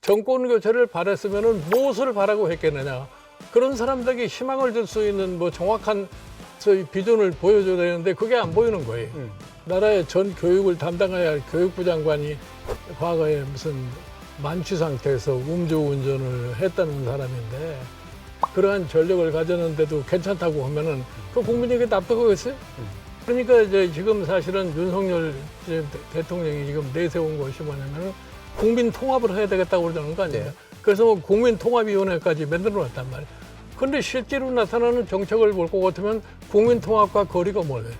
정권 교체를 바랬으면은 무엇을 바라고 했겠느냐. 그런 사람들에게 희망을 줄 수 있는 뭐 정확한 저희 비전을 보여줘야 되는데 그게 안 보이는 거예요. 나라의 전 교육을 담당해야 할 교육부 장관이 과거에 무슨 만취 상태에서 음주운전을 했다는 사람인데 그러한 전력을 가졌는데도 괜찮다고 하면은 그 국민에게 납득하겠어요? 그러니까 이제 지금 사실은 윤석열 대통령이 지금 내세운 것이 뭐냐면은 국민 통합을 해야 되겠다고 그러는 거 아니에요? 네. 그래서 뭐 국민통합위원회까지 만들어 놨단 말이에요. 그런데 실제로 나타나는 정책을 볼 것 같으면 국민통합과 거리가 멀어요.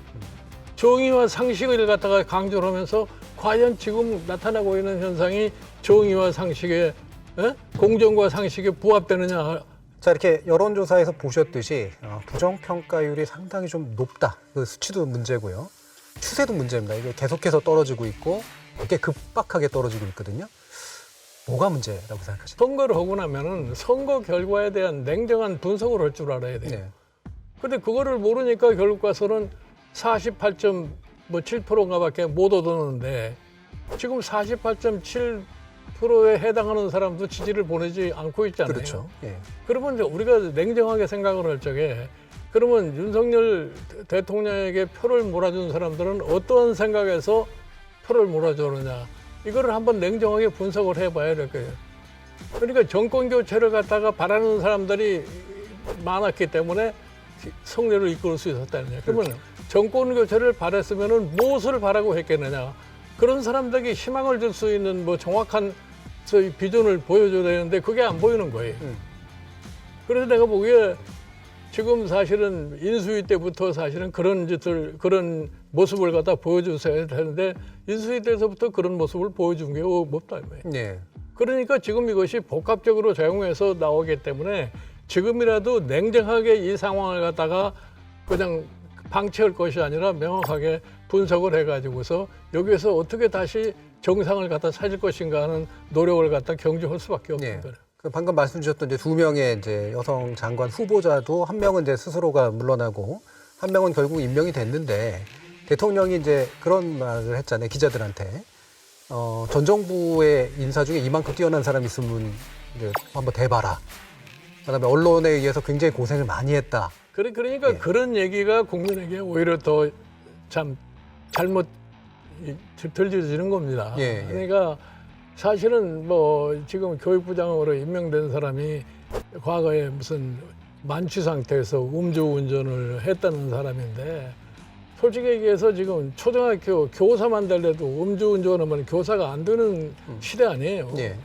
정의와 상식을 갖다가 강조를 하면서 과연 지금 나타나고 있는 현상이 정의와 상식에 공정과 상식에 부합되느냐. 자, 이렇게 여론조사에서 보셨듯이 부정평가율이 상당히 좀 높다. 그 수치도 문제고요. 추세도 문제입니다. 이게 계속해서 떨어지고 있고 이렇게 급박하게 떨어지고 있거든요. 뭐가 문제라고 생각하십니까? 선거를 하고 나면은 선거 결과에 대한 냉정한 분석을 할 줄 알아야 돼요. 네. 근데 그거를 모르니까 결국 가서는 48.7%인가 밖에 못 얻었는데 지금 48.7%에 해당하는 사람도 지지를 보내지 않고 있잖아요. 그렇죠. 예. 그러면 이제 우리가 냉정하게 생각을 할 적에 그러면 윤석열 대통령에게 표를 몰아준 사람들은 어떤 생각에서 표를 몰아주느냐. 이거를 한번 냉정하게 분석을 해봐야 될 거예요. 그러니까 정권 교체를 갖다가 바라는 사람들이 많았기 때문에 성례를 이끌 수 있었다는 거예요. 그러면 정권 교체를 바랬으면은 무엇을 바라고 했겠느냐. 그런 사람들에게 희망을 줄 수 있는 뭐 정확한 저희 비전을 보여줘야 되는데 그게 안 보이는 거예요. 그래서 내가 보기에 지금 사실은 인수위 때부터 사실은 그런 짓을, 그런 모습을 갖다 보여주셔야 되는데 인수위 때서부터 그런 모습을 보여준 게 없다. 네. 그러니까 지금 이것이 복합적으로 작용해서 나오기 때문에 지금이라도 냉정하게 이 상황을 갖다가 그냥 방치할 것이 아니라 명확하게 분석을 해가지고서 여기에서 어떻게 다시 정상을 갖다 찾을 것인가 하는 노력을 갖다 경주할 수밖에 없는 네. 거예요. 그 방금 말씀 주셨던 이제 두 명의 이제 여성 장관 후보자도 한 명은 이제 스스로가 물러나고 한 명은 결국 임명이 됐는데 대통령이 이제 그런 말을 했잖아요. 기자들한테. 전 정부의 인사 중에 이만큼 뛰어난 사람이 있으면 이제 한번 대봐라. 그다음에 언론에 의해서 굉장히 고생을 많이 했다. 그러니까 예. 그런 얘기가 국민에게 오히려 더 참 잘못 들려지는 겁니다. 예, 예. 그러니까 사실은 뭐 지금 교육부장으로 임명된 사람이 과거에 무슨 만취 상태에서 음주운전을 했다는 사람인데 솔직히 얘기해서 지금 초등학교 교사만 될래도 음주운전하면 교사가 안 되는 시대 아니에요. 예.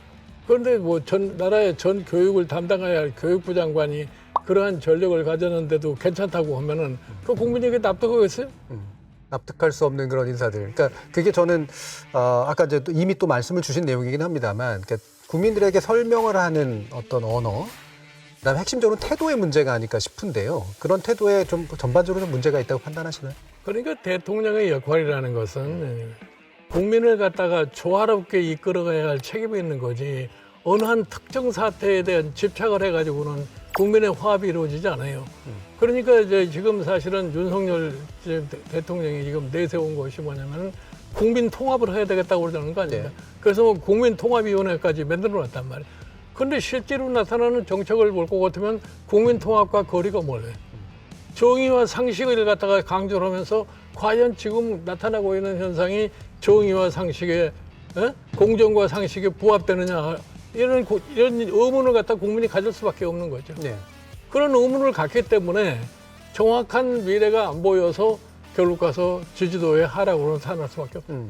그런데 뭐 나라의 전 교육을 담당해야 할 교육부 장관이 그러한 전력을 가졌는데도 괜찮다고 하면은 그 국민에게 납득하겠어요? 납득할 수 없는 그런 인사들. 그러니까 그게 저는 아까 이제 또 이미 또 말씀을 주신 내용이긴 합니다만, 그러니까 국민들에게 설명을 하는 어떤 언어, 그다음에 핵심적으로 태도의 문제가 아닐까 싶은데요. 그런 태도에 좀 전반적으로 좀 문제가 있다고 판단하시나요? 그러니까 대통령의 역할이라는 것은 국민을 갖다가 조화롭게 이끌어가야 할 책임이 있는 거지 어느 한 특정 사태에 대한 집착을 해가지고는 국민의 화합이 이루어지지 않아요. 그러니까 이제 지금 사실은 윤석열 대통령이 지금 내세운 것이 뭐냐면 국민 통합을 해야 되겠다고 그러는 거 아닙니까? 네. 그래서 뭐 국민통합위원회까지 만들어 놨단 말이에요. 그런데 실제로 나타나는 정책을 볼 것 같으면 국민 통합과 거리가 멀어요. 정의와 상식을 갖다가 강조를 하면서 과연 지금 나타나고 있는 현상이 정의와 상식에 공정과 상식에 부합되느냐 이런 의문을 갖다 국민이 가질 수밖에 없는 거죠. 네. 그런 의문을 갖기 때문에 정확한 미래가 안 보여서 결국 가서 지지도의 하락으로 나타날 수밖에 없어요.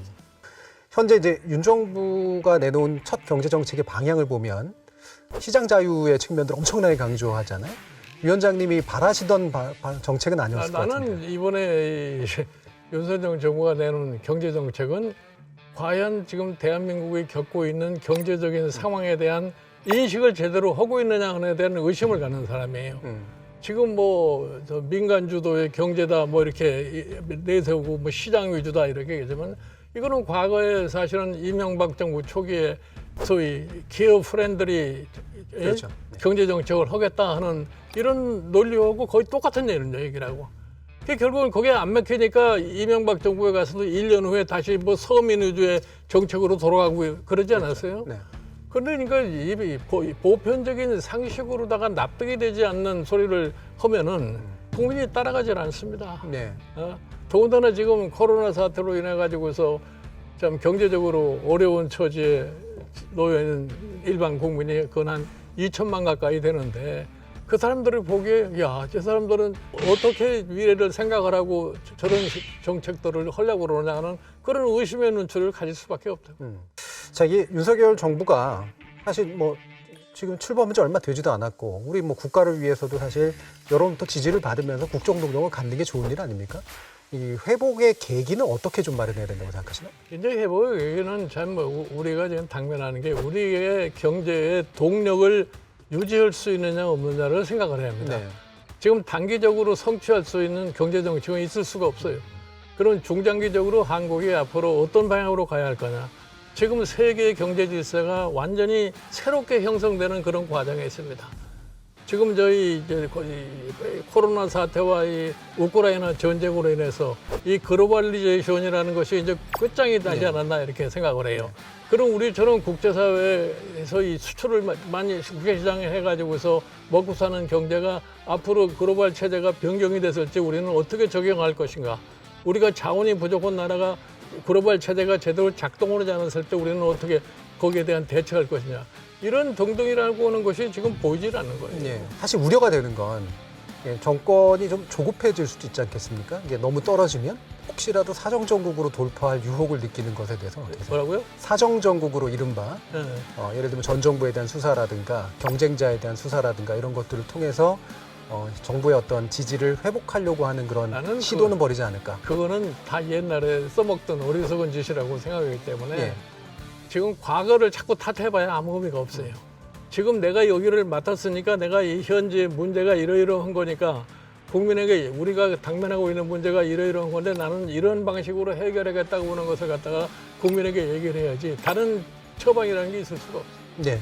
현재 이제 윤 정부가 내놓은 첫 경제 정책의 방향을 보면 시장 자유의 측면들 엄청나게 강조하잖아요. 위원장님이 바라시던 정책은 아니었을 것 같은데. 나는 이번에 윤석열 정부가 내놓은 경제 정책은 과연 지금 대한민국이 겪고 있는 경제적인 상황에 대한 인식을 제대로 하고 있느냐 하는 데 대한 의심을 갖는 사람이에요. 지금 뭐 민간 주도의 경제다 뭐 이렇게 내세우고 뭐 시장 위주다 이렇게 얘기하지만 이거는 과거에 사실은 이명박 정부 초기에 소위 기업 프렌들이 그렇죠. 네. 경제 정책을 하겠다 하는 이런 논리하고 거의 똑같은 얘기라고. 결국은 거기에 안 먹히니까 이명박 정부에 가서도 1년 후에 다시 뭐 서민 위주의 정책으로 돌아가고 그러지 않았어요? 네. 그러니까 이 보편적인 상식으로다가 납득이 되지 않는 소리를 하면은 국민이 따라가질 않습니다. 네. 더군다나 지금 코로나 사태로 인해 가지고서 참 경제적으로 어려운 처지에 놓여 있는 일반 국민이 건 한 2천만 가까이 되는데 그 사람들이 보기에 야, 저 사람들은 어떻게 미래를 생각을 하고 저런 정책들을 하려고 그러냐 하는 그런 의심의 눈초리를 가질 수밖에 없다. 자, 이 윤석열 정부가 사실 뭐 지금 출범한 지 얼마 되지도 않았고 우리 뭐 국가를 위해서도 사실 여러분부터 지지를 받으면서 국정동력을 갖는 게 좋은 일 아닙니까? 이 회복의 계기는 어떻게 좀 마련해야 된다고 생각하시나요? 이제 회복의 얘기는 참 우리가 지금 당면하는 게 우리의 경제의 동력을 유지할 수 있느냐 없느냐를 생각을 해야 합니다. 네. 지금 단기적으로 성취할 수 있는 경제 정책은 있을 수가 없어요. 그럼 중장기적으로 한국이 앞으로 어떤 방향으로 가야 할 거냐. 지금 세계의 경제 질서가 완전히 새롭게 형성되는 그런 과정에 있습니다. 지금 저희 이제 코로나 사태와 이 우크라이나 전쟁으로 인해서 이 글로벌리제이션이라는 것이 이제 끝장이 나지 않았나 이렇게 생각을 해요. 그럼 우리처럼 국제사회에서 이 수출을 많이 국제시장에 해가지고서 먹고 사는 경제가 앞으로 글로벌 체제가 변경이 됐을지 우리는 어떻게 적용할 것인가. 우리가 자원이 부족한 나라가 글로벌 체제가 제대로 작동을 하지 않았을 때 우리는 어떻게 거기에 대한 대처할 것이냐. 이런 등등이라고 하는 것이 지금 보이질 않는 거예요. 네. 사실 우려가 되는 건 정권이 좀 조급해질 수도 있지 않겠습니까? 이게 너무 떨어지면 혹시라도 사정정국으로 돌파할 유혹을 느끼는 것에 대해서 어떻게 생각하세요? 뭐라고요? 사정정국으로 이른바 네. 예를 들면 전 정부에 대한 수사라든가 경쟁자에 대한 수사라든가 이런 것들을 통해서 정부의 어떤 지지를 회복하려고 하는 그런 나는 시도는 벌이지 않을까? 그거는 다 옛날에 써먹던 어리석은 짓이라고 생각하기 때문에 예. 지금 과거를 자꾸 탓해봐야 아무 의미가 없어요. 지금 내가 여기를 맡았으니까 내가 이 현재 문제가 이러이러한 거니까 국민에게 우리가 당면하고 있는 문제가 이러이러한 건데 나는 이런 방식으로 해결하겠다고 하는 것을 갖다가 국민에게 얘기를 해야지 다른 처방이라는 게 있을 수가 없어요. 네.